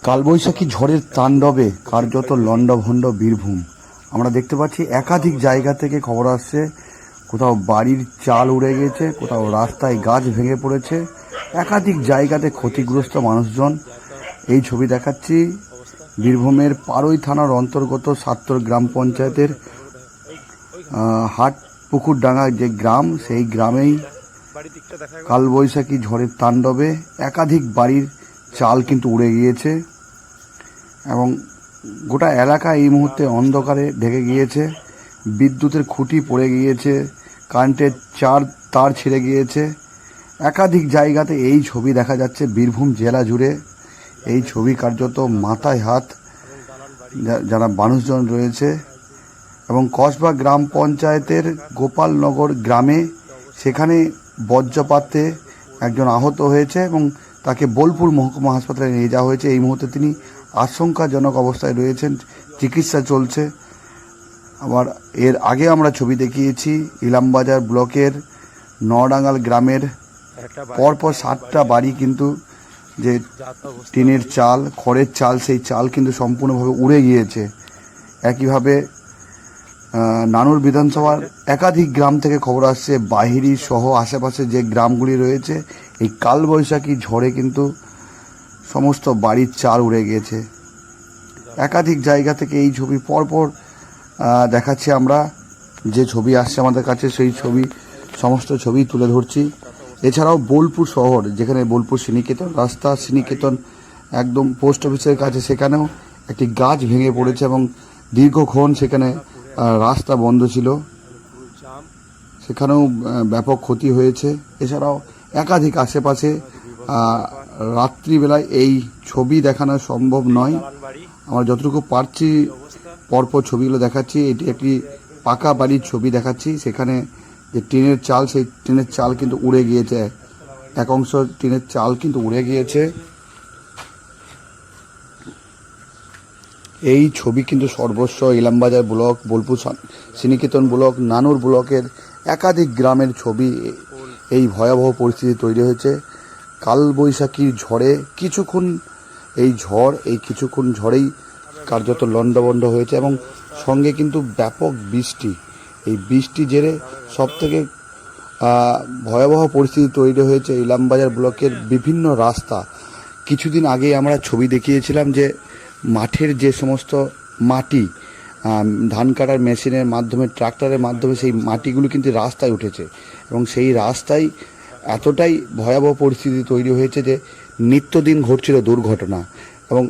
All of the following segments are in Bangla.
কালবৈশাখী ঝড়ের তাণ্ডবে কার্যত লণ্ডভণ্ড বীরভূম। আমরা দেখতে পাচ্ছি একাধিক জায়গা থেকে খবর আসছে, কোথাও বাড়ির চাল উড়ে গেছে, কোথাও রাস্তায় গাছ ভেঙে পড়েছে, একাধিক জায়গাতে ক্ষতিগ্রস্ত মানুষজন। এই ছবি দেখাচ্ছি বীরভূমের পাড়ই থানার অন্তর্গত সাত্তর গ্রাম পঞ্চায়েতের হাটপুকুরডাঙ্গা যে গ্রাম, সেই গ্রামেই কালবৈশাখী ঝড়ের তাণ্ডবে একাধিক বাড়ির চাল কিন্তু উড়ে গিয়েছে এবং গোটা এলাকা এই মুহূর্তে অন্ধকারে ঢেকে গিয়েছে। বিদ্যুতের খুঁটি পড়ে গিয়েছে, কারেন্টের তার ছিঁড়ে গিয়েছে। একাধিক জায়গাতে এই ছবি দেখা যাচ্ছে বীরভূম জেলা জুড়ে। এই ছবি কার্যত মাথায় হাত যারা মানুষজন রয়েছে। এবং কসবা গ্রাম পঞ্চায়েতের গোপালনগর গ্রামে সেখানে বজ্রপাতে একজন আহত হয়েছে এবং তাকে বোলপুর মহকুমা হাসপাতালে নিয়ে যাওয়া হয়েছে। এই মুহূর্তে তিনি আশঙ্কাজনক অবস্থায় রয়েছেন, চিকিৎসা চলছে। আবার এর আগে আমরা ছবি দেখিয়েছি ইলামবাজার ব্লকের নডাঙ্গাল গ্রামের পরপর 7টা বাড়ি কিন্তু যে টিনের চাল, খড়ের চাল, সেই চাল কিন্তু সম্পূর্ণভাবে উড়ে গিয়েছে। একইভাবে নানুর বিধানসভার একাধিক গ্রাম থেকে খবর আসছে, বাহিরি সহ আশেপাশে যে গ্রামগুলি রয়েছে এই কালবৈশাখী ঝড়ে কিন্তু সমস্ত বাড়ির চাল উড়ে গিয়েছে। একাধিক জায়গা থেকে এই ছবি পরপর দেখাচ্ছি আমরা। যে ছবি আসছে আমাদের কাছে সেই ছবি, সমস্ত ছবি তুলে ধরছি। এছাড়াও বোলপুর শহর, যেখানে বোলপুর শ্রীনিকেতন রাস্তা, শ্রীনিকেতন একদম পোস্ট অফিসের কাছে, সেখানেও একটি গাছ ভেঙে পড়েছে এবং দীর্ঘক্ষণ সেখানে রাস্তা বন্ধ ছিল, সেখানেও ব্যাপক ক্ষতি হয়েছে। এছাড়াও একাধিক আশেপাশে রাত্রিবেলায় এই ছবি দেখানো সম্ভব নয়, আমরা যতটুকু পারছি পরপর ছবিগুলো দেখাচ্ছি। এটি একটি পাকা বাড়ির ছবি দেখাচ্ছি, সেখানে যে টিনের চাল, সেই টিনের চাল কিন্তু উড়ে গিয়েছে, এক অংশ টিনের চাল কিন্তু উড়ে গিয়েছে। এই ছবি কিন্তু সর্বস্ব ইলামবাজার ব্লক, বোলপুর শ্রীনিকেতন ব্লক, নানুর ব্লকের একাধিক গ্রামের ছবি। এই ভয়াবহ পরিস্থিতি তৈরি হয়েছে কালবৈশাখীর ঝড়ে। কিছুক্ষণ ঝড়েই কার্যত লণ্ডভণ্ড হয়েছে এবং সঙ্গে কিন্তু ব্যাপক বৃষ্টি। এই বৃষ্টি জেরে সবথেকে ভয়াবহ পরিস্থিতি তৈরি হয়েছে ইলামবাজার ব্লকের বিভিন্ন রাস্তা। কিছুদিন আগে আমরা ছবি দেখিয়েছিলাম যে মাঠের যে সমস্ত মাটি ধান কাটার মেশিনের মাধ্যমে, ট্রাক্টরের মাধ্যমে সেই মাটিগুলো কিন্তু রাস্তায় উঠেছে এবং সেই রাস্তায় এতটাই ভয়াবহ পরিস্থিতি তৈরি হয়েছে যে নিত্যদিন ঘটছিল দুর্ঘটনা এবং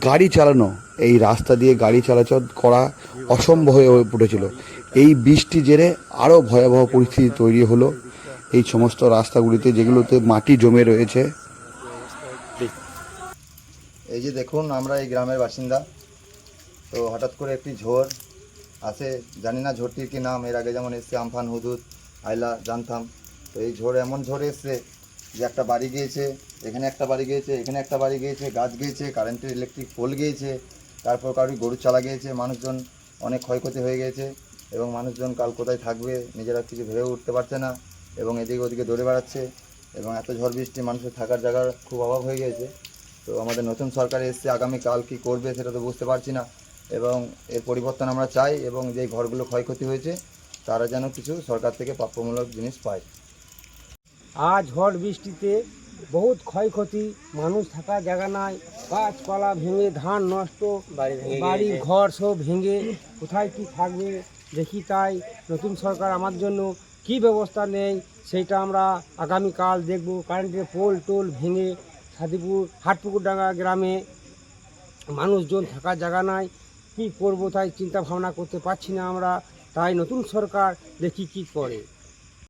গাড়ি চালানো, এই রাস্তা দিয়ে গাড়ি চলাচল করা অসম্ভব হয়ে পড়েছিল। এই বৃষ্টি জেরে আরও ভয়াবহ পরিস্থিতি তৈরি হলো এই সমস্ত রাস্তাগুলিতে, যেগুলোতে মাটি জমে রয়েছে। এই যে দেখুন, আমরা এই গ্রামের বাসিন্দা। তো হঠাৎ করে একটি ঝড় আসে, জানি না ঝড়টির কি নাম। এর আগে যেমন এসছে আমফান, হুদুদ, আইলা, জানতাম। তো এই ঝড় এমন ঝড় এসছে যে একটা বাড়ি গিয়েছে, এখানে একটা বাড়ি গিয়েছে, এখানে একটা বাড়ি গিয়েছে, গাছ গিয়েছে, কারেন্টের ইলেকট্রিক পোল গিয়েছে, তারপর কারোর গরু চালা গিয়েছে, মানুষজন অনেক ক্ষয়ক্ষতি হয়ে গিয়েছে এবং মানুষজন কাল কোথায় থাকবে নিজেরা কিছু ভেবে উঠতে পারছে না এবং এদিকে ওদিকে দৌড়ে বেড়াচ্ছে এবং এত ঝড় বৃষ্টি মানুষের থাকার জায়গার খুব অভাব হয়ে গিয়েছে। তো আমাদের নতুন সরকার এসছে, আগামীকাল কী করবে সেটা তো বুঝতে পারছি না এবং এর পরিবর্তন আমরা চাই এবং যে ঘরগুলো ক্ষয়ক্ষতি হয়েছে তারা যেন কিছু সরকার থেকে প্রাপ্যমূলক জিনিস পায়। আজ ঝড় বৃষ্টিতে বহুত ক্ষয়ক্ষতি, মানুষ থাকার জায়গা নাই, গাছপালা ভেঙে, ধান নষ্ট, বাড়ি ঘর সব ভেঙে কোথায় কি থাকবে দেখি। তাই নতুন সরকার আমার জন্য কি ব্যবস্থা নেয় সেইটা আমরা আগামীকাল দেখব। কারেন্টের পোল টোল ভেঙে সাদিপুর হাটপুকুরডাঙ্গা গ্রামে মানুষজন থাকার জায়গা নাই, কি করব তাই চিন্তা ভাবনা করতে পারছি না আমরা। তাই নতুন সরকার দেখি কি করে।